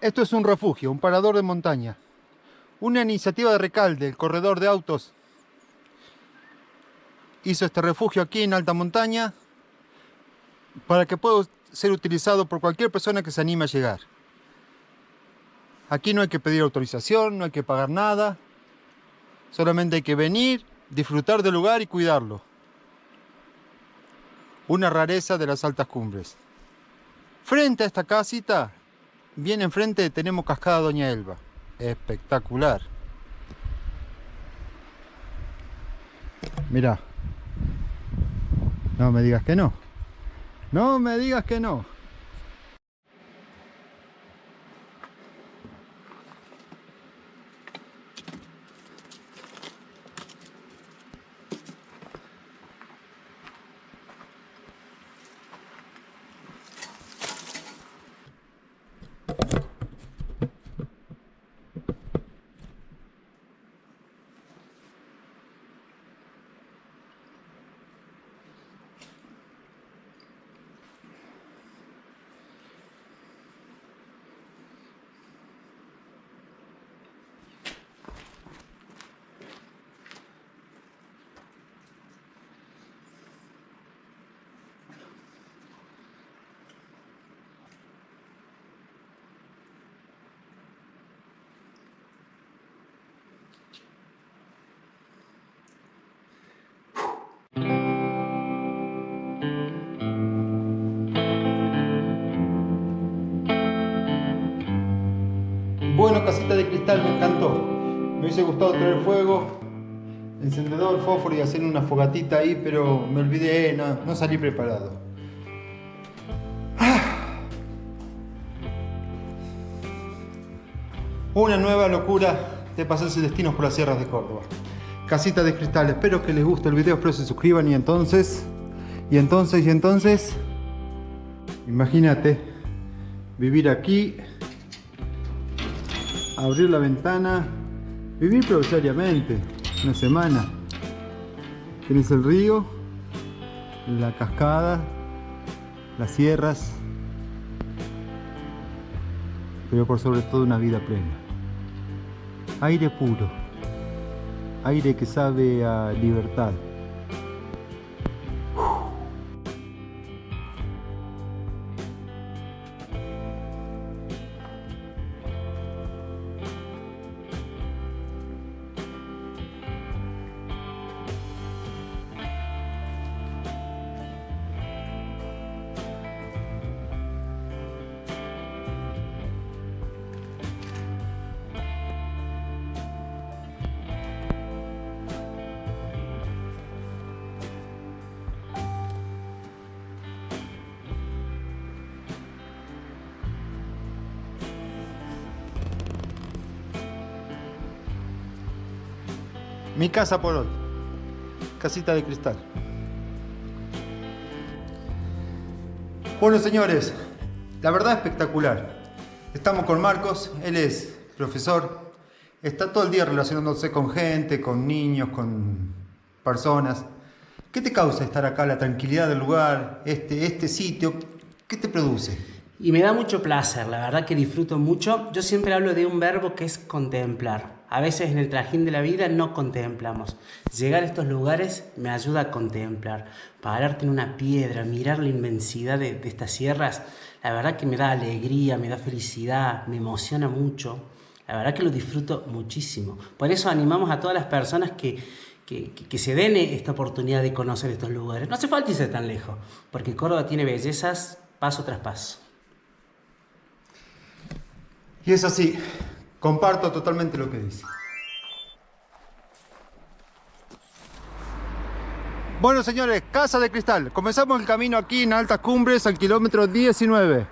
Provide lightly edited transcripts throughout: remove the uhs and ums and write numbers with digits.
Esto es un refugio, un parador de montaña. Una iniciativa de Recalde, el corredor de autos, hizo este refugio aquí en alta montaña para que pueda ser utilizado por cualquier persona que se anime a llegar. Aquí no hay que pedir autorización, no hay que pagar nada. Solamente hay que venir, disfrutar del lugar y cuidarlo. Una rareza de las altas cumbres. Frente a esta casita, bien enfrente tenemos Cascada Doña Elba. Espectacular. Mirá. No me digas que no. No me digas que no. Bueno, casita de cristal, me encantó. Me hubiese gustado traer fuego, encendedor, fósforo y hacer una fogatita ahí, pero me olvidé, no salí preparado. Una nueva locura de paseos y destinos por las sierras de Córdoba. Casita de cristal, espero que les guste el video, espero que se suscriban y entonces, imagínate vivir aquí, abrir la ventana, vivir provisoriamente, una semana. Tienes el río, la cascada, las sierras, pero por sobre todo una vida plena. Aire puro, aire que sabe a libertad. Mi casa por hoy. Casita de cristal. Bueno, señores, la verdad espectacular. Estamos con Marcos, él es profesor. Está todo el día relacionándose con gente, con niños, con personas. ¿Qué te causa estar acá, la tranquilidad del lugar, este sitio? ¿Qué te produce? Y me da mucho placer, la verdad que disfruto mucho. Yo siempre hablo de un verbo que es contemplar. A veces en el trajín de la vida no contemplamos. Llegar a estos lugares me ayuda a contemplar. Pararte en una piedra, mirar la inmensidad de estas sierras, la verdad que me da alegría, me da felicidad, me emociona mucho. La verdad que lo disfruto muchísimo. Por eso animamos a todas las personas que se den esta oportunidad de conocer estos lugares. No hace falta irse tan lejos, porque Córdoba tiene bellezas paso tras paso. Y es así, comparto totalmente lo que dice. Bueno, señores, Casa de Cristal. Comenzamos el camino aquí en Altas Cumbres al kilómetro 19.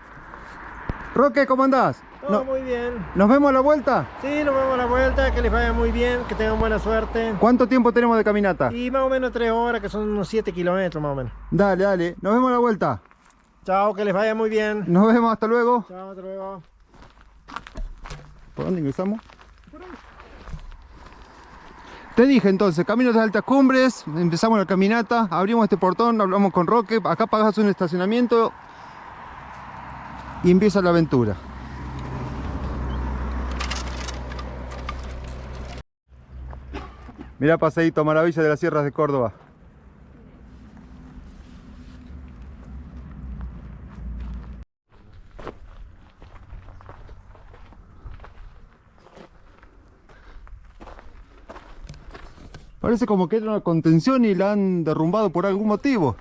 Roque, ¿cómo andás? No, muy bien. ¿Nos vemos a la vuelta? Sí, nos vemos a la vuelta, que les vaya muy bien, que tengan buena suerte. ¿Cuánto tiempo tenemos de caminata? Y más o menos 3 horas, que son unos 7 kilómetros más o menos. Dale, dale. Nos vemos a la vuelta. Chao, que les vaya muy bien. Nos vemos, hasta luego. Chao, hasta luego. ¿Por dónde ingresamos? Te dije entonces, camino de Altas Cumbres, empezamos la caminata, abrimos este portón, hablamos con Roque, acá pagas un estacionamiento y empieza la aventura. Mirá, paseíto, maravilla de las sierras de Córdoba. Parece como que era una contención y la han derrumbado por algún motivo.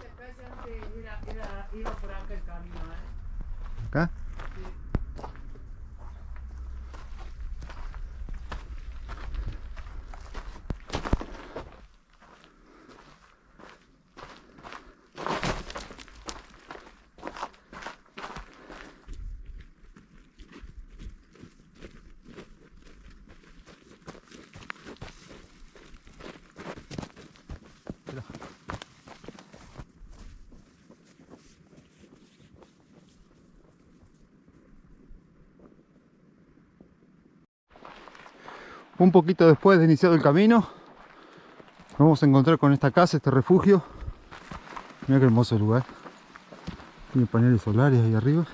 Iba por acá el camino, ¿Acá? Un poquito después de iniciado el camino, nos vamos a encontrar con esta casa, este refugio. Mira qué hermoso lugar. Tiene paneles solares ahí arriba.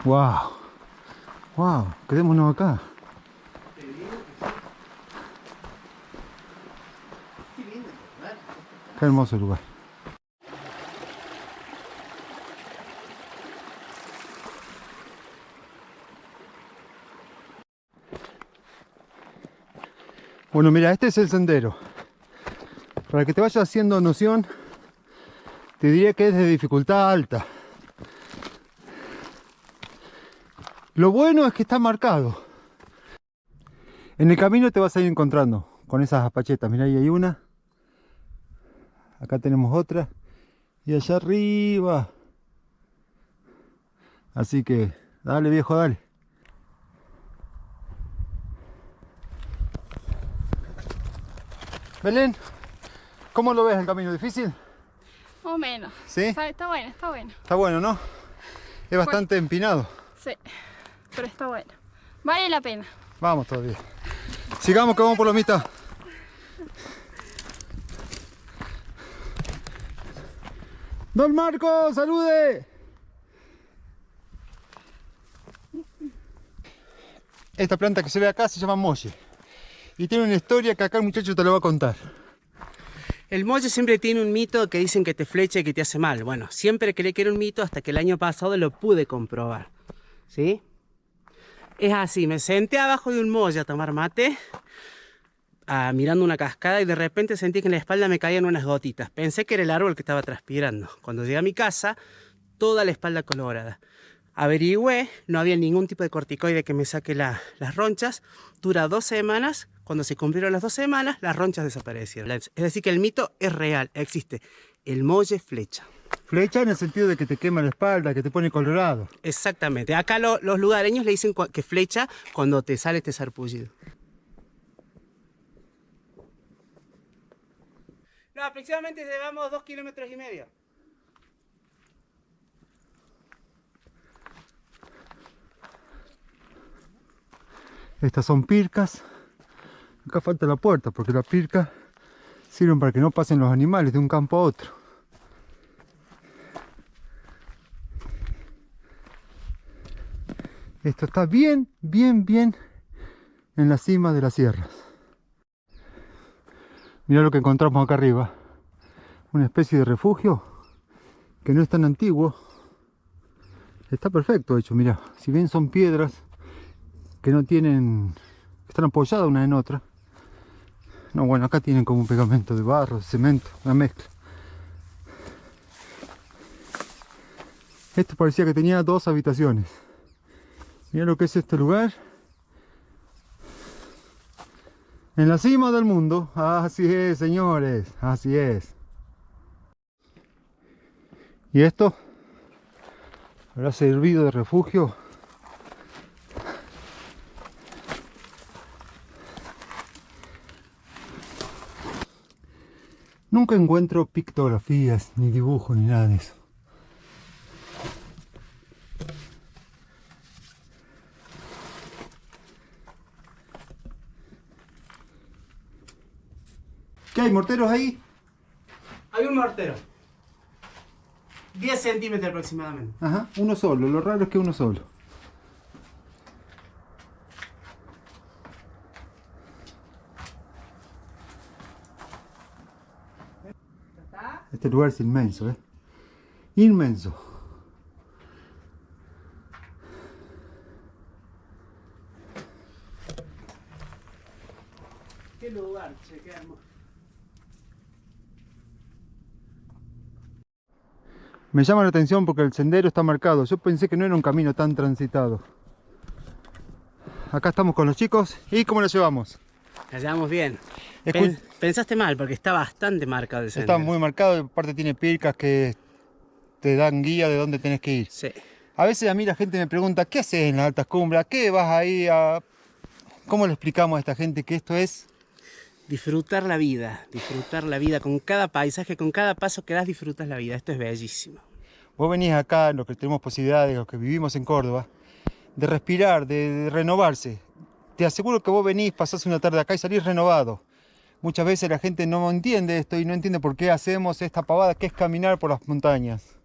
Wow, wow, quedémonos acá. Qué hermoso lugar. Bueno, mira, este es el sendero. Para que te vayas haciendo noción, te diría que es de dificultad alta. Lo bueno es que está marcado. En el camino te vas a ir encontrando con esas apachetas. Mira, ahí hay una. Acá tenemos otra. Y allá arriba. Así que, dale viejo, dale. Belén, ¿cómo lo ves el camino? ¿Difícil? Más o menos. ¿Sí? Está bueno, está bueno. Está bueno, ¿no? Es bastante empinado. Sí, pero está bueno. Vale la pena. Vamos todavía. Sigamos que vamos por la mitad. Don Marco, salude. Esta planta que se ve acá se llama molle. Y tiene una historia que acá el muchacho te lo va a contar. El molle siempre tiene un mito que dicen que te flecha y que te hace mal. Bueno, siempre creí que era un mito hasta que el año pasado lo pude comprobar. ¿Sí? Es así, me senté abajo de un molle a tomar mate, mirando una cascada, y de repente sentí que en la espalda me caían unas gotitas. Pensé que era el árbol que estaba transpirando. Cuando llegué a mi casa, toda la espalda colorada. Averigüé, no había ningún tipo de corticoide que me saque las ronchas. Dura 2 semanas. Cuando se cumplieron las 2 semanas, las ronchas desaparecieron. Es decir, que el mito es real, existe. El molle flecha. Flecha en el sentido de que te quema la espalda, que te pone colorado. Exactamente. Acá los lugareños le dicen que flecha cuando te sale este sarpullido. No, aproximadamente llevamos 2,5 kilómetros. Estas son pircas. Acá falta la puerta porque las pircas sirven para que no pasen los animales de un campo a otro. Esto está bien, bien, bien en la cima de las sierras. Mirá lo que encontramos acá arriba. Una especie de refugio que no es tan antiguo. Está perfecto de hecho, mirá. Si bien son piedras que no tienen, están apoyadas una en otra. No, bueno, acá tienen como un pegamento de barro, de cemento, una mezcla. Esto parecía que tenía 2 habitaciones. Mira lo que es este lugar. En la cima del mundo. Así es, señores. Así es. ¿Y esto? ¿Habrá servido de refugio? Nunca encuentro pictografías, ni dibujos, ni nada de eso. ¿Qué hay, morteros ahí? Hay un mortero. 10 centímetros aproximadamente. Ajá, uno solo, lo raro es que uno solo. Este lugar es inmenso, inmenso. Qué lugar, che, qué hermoso. Me llama la atención porque el sendero está marcado. Yo pensé que no era un camino tan transitado. Acá estamos con los chicos. ¿Y cómo lo llevamos? La llevamos bien. Escu- Pensaste mal porque está bastante marcado el sendero. Está muy marcado, aparte tiene pircas que te dan guía de dónde tenés que ir. Sí. A veces a mí la gente me pregunta, ¿qué haces en las altas cumbres? ¿A qué vas ahí a...? ¿Cómo le explicamos a esta gente que esto es? Disfrutar la vida con cada paisaje, con cada paso que das disfrutas la vida. Esto es bellísimo. Vos venís acá, los que tenemos posibilidades, los que vivimos en Córdoba, de respirar, de renovarse. Te aseguro que vos venís, pasás una tarde acá y salís renovado. Muchas veces la gente no entiende esto y no entiende por qué hacemos esta pavada que es caminar por las montañas.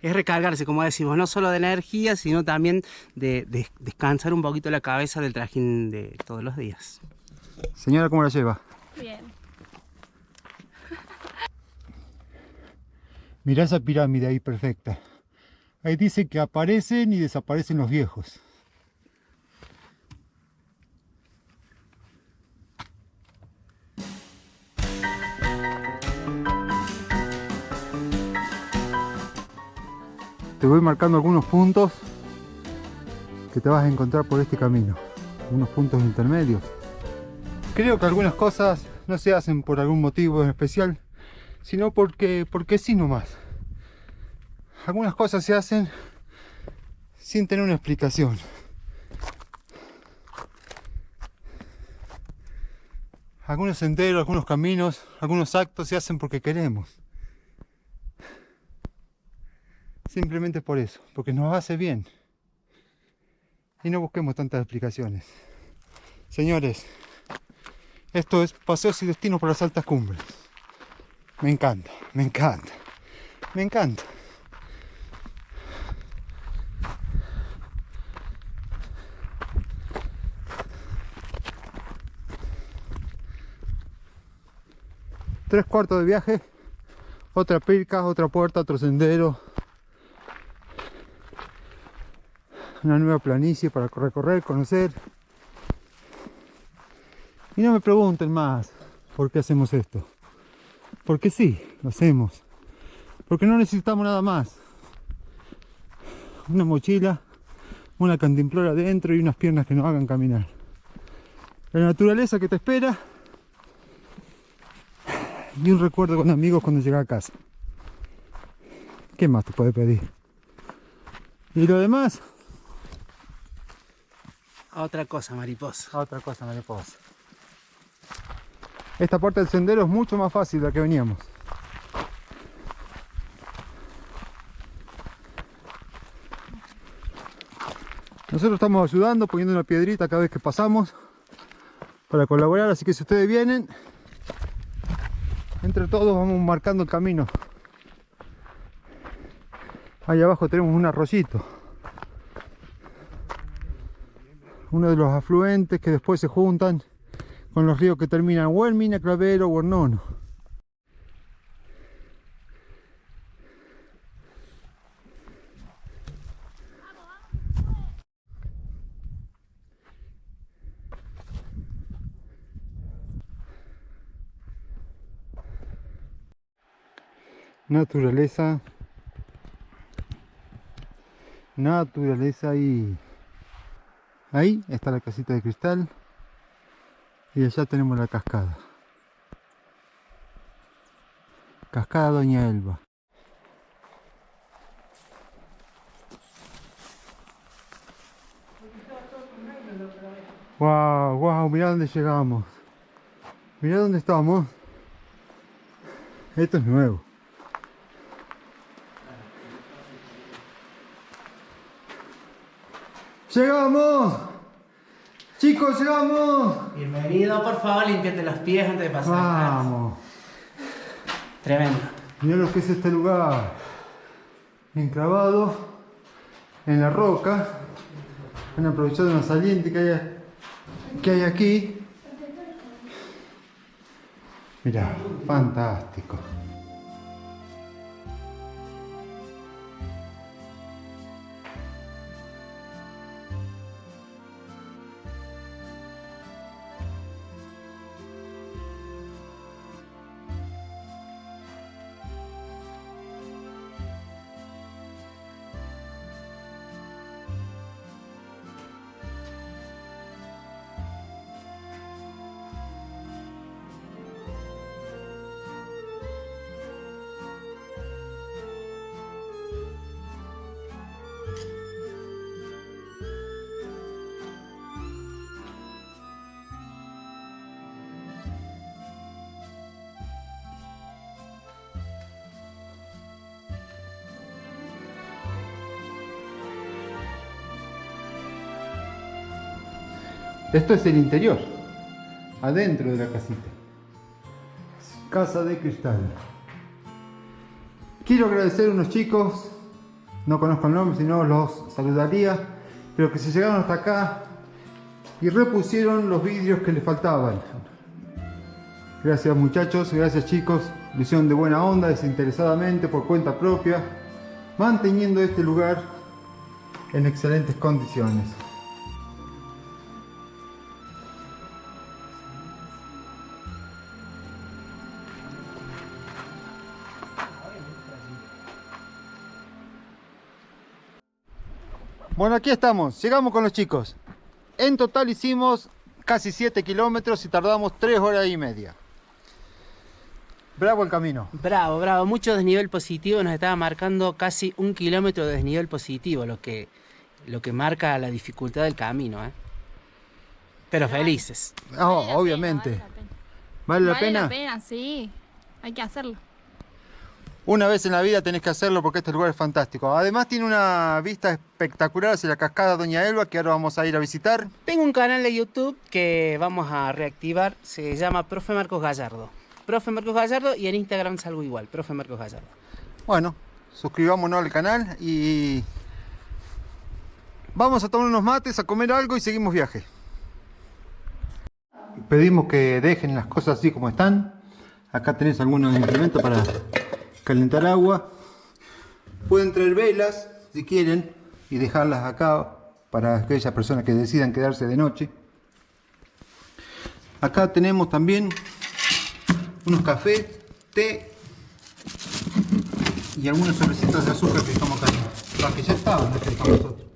Es recargarse, como decimos, no solo de energía, sino también de descansar un poquito la cabeza del trajín de todos los días. Señora, ¿cómo la lleva? Bien. Mirá esa pirámide ahí perfecta. Ahí dice que aparecen y desaparecen los viejos. Te voy marcando algunos puntos que te vas a encontrar por este camino. Unos puntos intermedios. Creo que algunas cosas no se hacen por algún motivo en especial, sino porque sí nomás. Algunas cosas se hacen sin tener una explicación. Algunos senderos, algunos caminos, algunos actos se hacen porque queremos. Simplemente por eso, porque nos hace bien. Y no busquemos tantas explicaciones. Señores, esto es Paseos y Destinos por las Altas Cumbres. Me encanta, me encanta, me encanta. Tres cuartos de viaje, otra pirca, otra puerta, otro sendero. Una nueva planicie para recorrer, conocer. Y no me pregunten más por qué hacemos esto. Porque sí, lo hacemos. Porque no necesitamos nada más. Una mochila, una cantimplora adentro y unas piernas que nos hagan caminar. La naturaleza que te espera. Y un recuerdo con amigos cuando llegas a casa. ¿Qué más te puede pedir? Y lo demás... Otra cosa, mariposa. Otra cosa, mariposa. Esta parte del sendero es mucho más fácil de la que veníamos. Nosotros estamos ayudando, poniendo una piedrita cada vez que pasamos para colaborar, así que si ustedes vienen, entre todos vamos marcando el camino. Ahí abajo tenemos un arroyito, uno de los afluentes que después se juntan con los ríos que terminan o en Mina Clavero o en Nono. Naturaleza, naturaleza y ahí está la casita de cristal y allá tenemos la cascada. Cascada Doña Elba. Wow, wow, mirá dónde llegamos. Mirá dónde estamos. Esto es nuevo. ¡Llegamos! ¡Chicos, llegamos! Bienvenido, por favor, límpiate los pies antes de pasar. ¡Vamos! Tremendo. Mirá lo que es este lugar. enclavado en la roca. Han aprovechado una saliente que hay aquí. Mirá, fantástico. Esto es el interior, adentro de la casita. Casa de cristal. Quiero agradecer a unos chicos, no conozco el nombre, si no los saludaría, pero que se llegaron hasta acá y repusieron los vidrios que les faltaban. Gracias muchachos, gracias chicos, lo hicieron de buena onda, desinteresadamente, por cuenta propia, manteniendo este lugar en excelentes condiciones. Bueno, aquí estamos, llegamos con los chicos. En total hicimos casi 7 kilómetros y tardamos 3 horas y media. Bravo el camino. Bravo, bravo. Mucho desnivel positivo. Nos estaba marcando casi 1 kilómetro de desnivel positivo, lo que marca la dificultad del camino, ¿eh? Pero felices. Oh, obviamente. ¿Vale la pena? Vale la pena, sí. Hay que hacerlo. Una vez en la vida tenés que hacerlo porque este lugar es fantástico. Además tiene una vista espectacular hacia la cascada Doña Elba, que ahora vamos a ir a visitar. Tengo un canal de YouTube que vamos a reactivar. Se llama Profe Marcos Gallardo. Profe Marcos Gallardo, y en Instagram salgo igual, Profe Marcos Gallardo. Bueno, suscribámonos al canal y vamos a tomar unos mates, a comer algo y seguimos viaje. Pedimos que dejen las cosas así como están. Acá tenés algunos implementos para calentar agua. Pueden traer velas si quieren y dejarlas acá para aquellas personas que decidan quedarse de noche. Acá tenemos también unos cafés, té y algunos sobrecitos de azúcar que estamos acá. Los que ya estaban, los que dejamos nosotros.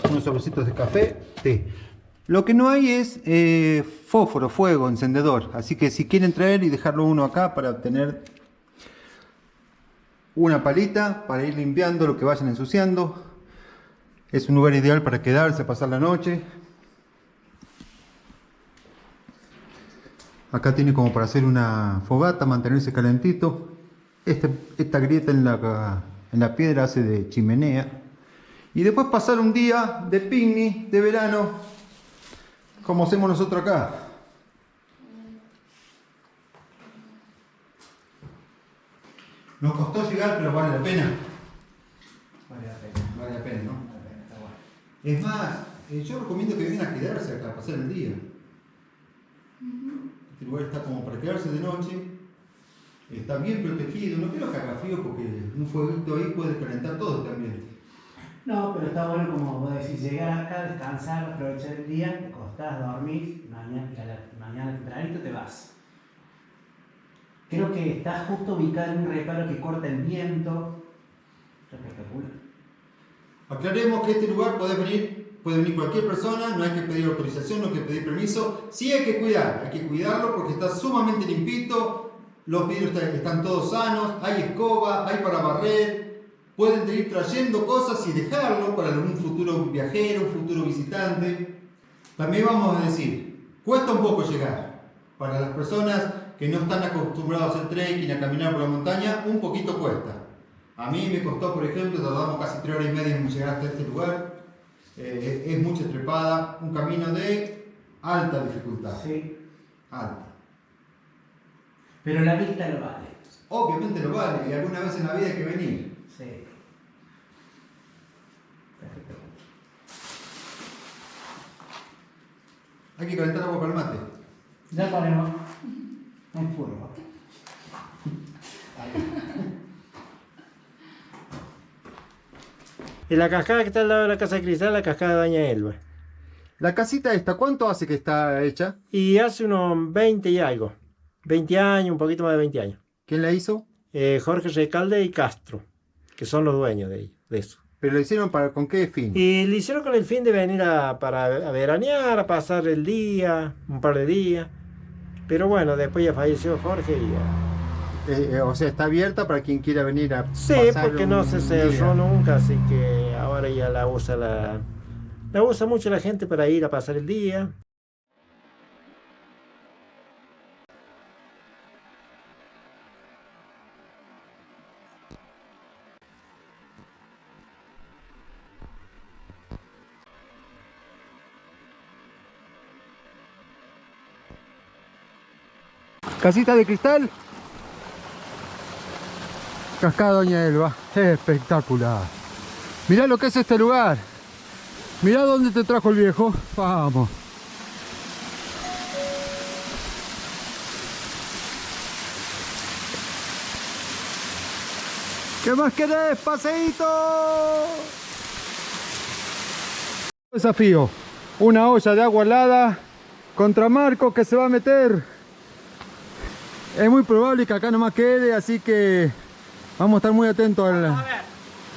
Unos sobrecitos de café, té. Lo que no hay es fósforo, fuego, encendedor. Así que si quieren traer y dejarlo uno acá para obtener una palita, para ir limpiando lo que vayan ensuciando. Es un lugar ideal para quedarse, pasar la noche. Acá tiene como para hacer una fogata, mantenerse calentito. Esta grieta en la piedra hace de chimenea. Y después pasar un día de picnic, de verano, como hacemos nosotros acá. Nos costó llegar, pero vale la pena. Vale la pena, ¿no? Es más, yo recomiendo que vengan a quedarse acá, a pasar el día. Este lugar está como para quedarse de noche. Está bien protegido, no quiero que haga frío porque un fueguito ahí puede calentar todo este ambiente. No, pero está bueno, como vos decís, llegar acá, descansar, aprovechar el día, te acostás, dormís, mañana tempranito te vas. Creo que estás justo ubicado en un reparo que corta el viento. Espectacular. Aclaremos que este lugar puede venir cualquier persona, no hay que pedir autorización, no hay que pedir permiso. Sí hay que cuidarlo porque está sumamente limpito, los vidrios están todos sanos, hay escoba, hay para barrer. Pueden ir trayendo cosas y dejarlo para algún futuro viajero, un futuro visitante. También vamos a decir, cuesta un poco llegar. Para las personas que no están acostumbrados a hacer trekking, a caminar por la montaña, un poquito cuesta. A mí me costó, por ejemplo, tardamos casi 3 horas y media en llegar hasta este lugar. Es mucha trepada, un camino de alta dificultad. Sí. Alta. Pero la vista lo vale. Obviamente lo vale, y alguna vez en la vida hay que venir. Sí. Perfecto. Hay que calentar agua para el mate. Ya ponemos en fuego. Y la cascada que está al lado de la casa de cristal, la cascada de Doña Elba. La casita esta, ¿cuánto hace que está hecha? Y hace unos 20 y algo. 20 años, un poquito más de 20 años. ¿Quién la hizo? Jorge Recalde y Castro, que son los dueños de eso. ¿Pero lo hicieron con qué fin? Y lo hicieron con el fin de venir para veranear, a pasar el día, un par de días. Pero bueno, después ya falleció Jorge y ya. O sea, está abierta para quien quiera venir a Sí, pasar porque no se un cerró día. nunca, así que ahora ya la usa mucho la gente para ir a pasar el día. Casita de cristal. Cascada Doña Elba. Espectacular. Mirá lo que es este lugar. Mirá dónde te trajo el viejo. Vamos. ¿Qué más querés, paseíto? Desafío. Una olla de agua helada contra Marcos, que se va a meter. Es muy probable que acá nomás quede, así que vamos a estar muy atentos A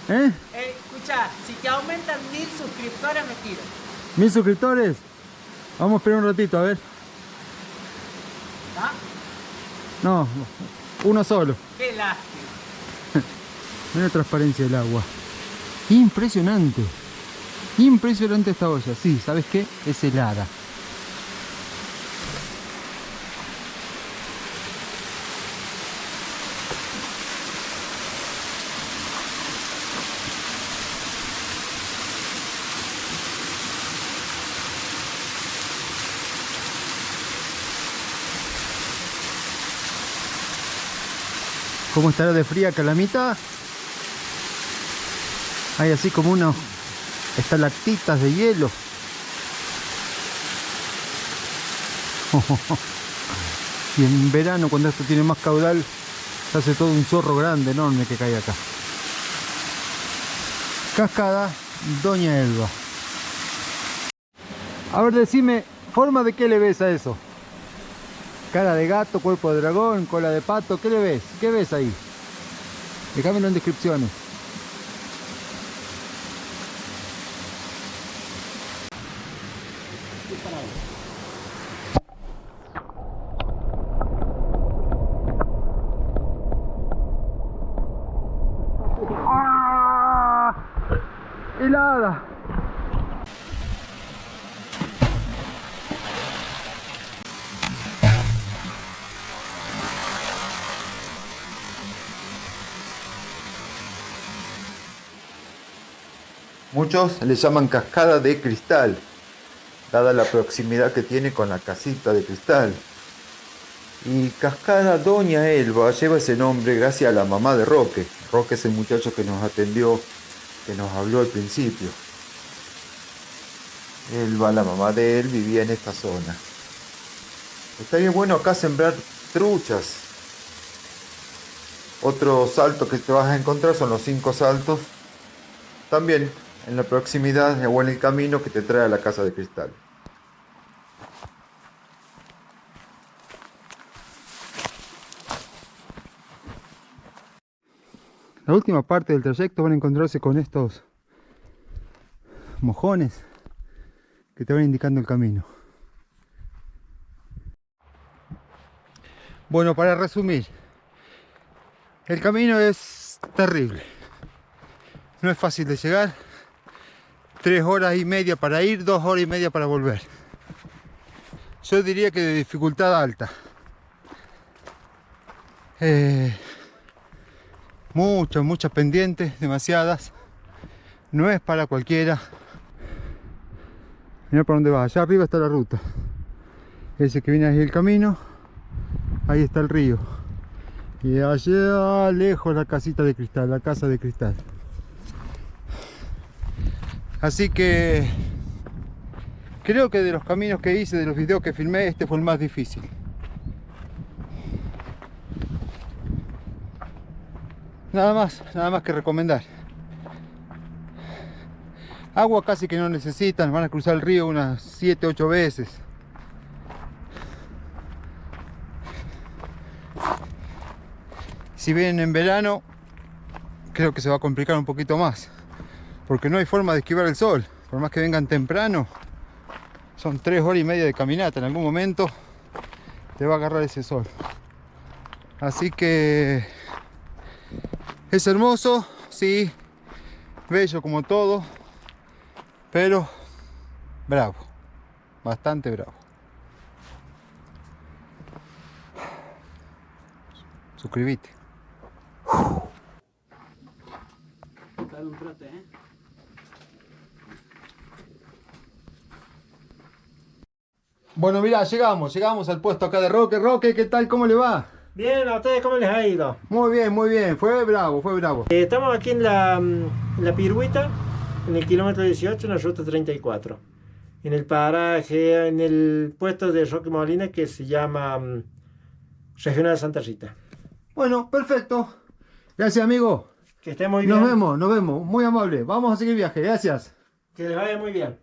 ver, escucha, si te aumentan 1000 suscriptores me tiro. 1000 suscriptores. Vamos a esperar un ratito, a ver. ¿Ah? No, uno solo. Qué lástima. Mira la transparencia del agua. Impresionante. Impresionante esta olla. Sí, ¿sabes qué? Es helada. ¿Cómo estará de fría Calamita? Hay así como unos estalactitas de hielo. Y en verano, cuando esto tiene más caudal, se hace todo un zorro grande, enorme que cae acá. Cascada Doña Elba. A ver, decime, ¿forma de qué le ves a eso? Cara de gato, cuerpo de dragón, cola de pato, ¿qué le ves? ¿Qué ves ahí? Déjamelo en descripciones. ¡Ah! ¡Helada! Muchos le llaman cascada de cristal, dada la proximidad que tiene con la casita de cristal. Y cascada Doña Elba lleva ese nombre gracias a la mamá de Roque. Roque es el muchacho que nos atendió, que nos habló al principio. Elba, la mamá de él, vivía en esta zona. Estaría bueno acá sembrar truchas. Otro salto que te vas a encontrar son los 5 saltos. También en la proximidad o en el camino que te trae a la casa de cristal. La última parte del trayecto van a encontrarse con estos mojones que te van indicando el camino. Bueno, para resumir, el camino es terrible. No es fácil de llegar. 3 horas y media para ir, 2 horas y media para volver. Yo diría que de dificultad alta. Muchas pendientes, demasiadas. No es para cualquiera. Mira por dónde va. Allá arriba está la ruta. Ese que viene ahí el camino. Ahí está el río. Y allá lejos la casita de cristal, la casa de cristal. Así que creo que de los caminos que hice, de los videos que filmé, este fue el más difícil. Nada más que recomendar. Agua casi que no necesitan, van a cruzar el río unas 7, 8 veces. Si vienen en verano, creo que se va a complicar un poquito más, porque no hay forma de esquivar el sol. Por más que vengan temprano, son 3 horas y media de caminata. En algún momento te va a agarrar ese sol. Así que es hermoso, sí, bello como todo, pero bravo, bastante bravo. Suscríbete. Dale un trote, ¿eh? Bueno, mirá, llegamos al puesto acá de Roque. Roque, ¿qué tal? ¿Cómo le va? Bien, ¿a ustedes cómo les ha ido? Muy bien, fue bravo, fue bravo. Estamos aquí en la Pirhuita, en el kilómetro 18, en la ruta 34. En el paraje, en el puesto de Roque Molina que se llama Regional Santa Rita. Bueno, perfecto. Gracias, amigo. Que estén muy bien. Nos vemos. Muy amable. Vamos a seguir viaje. Gracias. Que les vaya muy bien.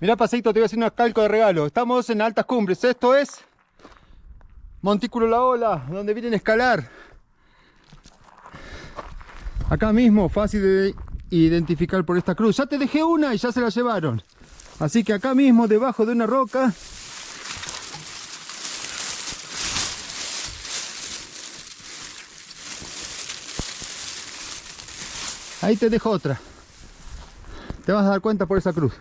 Mirá, Paseito, te voy a hacer un calco de regalo. Estamos en altas cumbres. Esto es Montículo La Ola, donde vienen a escalar. Acá mismo, fácil de identificar por esta cruz. Ya te dejé una y ya se la llevaron. Así que acá mismo, debajo de una roca, ahí te dejo otra. Te vas a dar cuenta por esa cruz.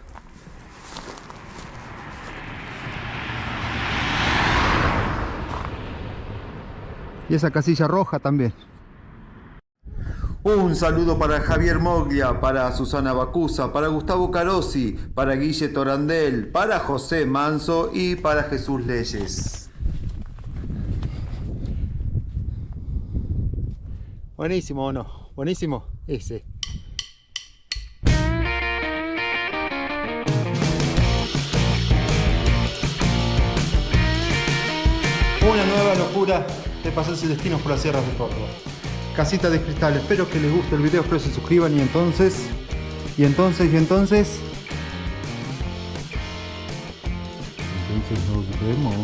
Y esa casilla roja también. Un saludo para Javier Moglia, para Susana Bacusa, para Gustavo Carosi, para Guille Torandel, para José Manso y para Jesús Leyes. Buenísimo, ¿o no? Buenísimo. Ese. Una nueva locura de pasar Celestinos por las sierras de Córdoba. Casita de cristal. Espero que les guste el video, espero que se suscriban y entonces nos vemos.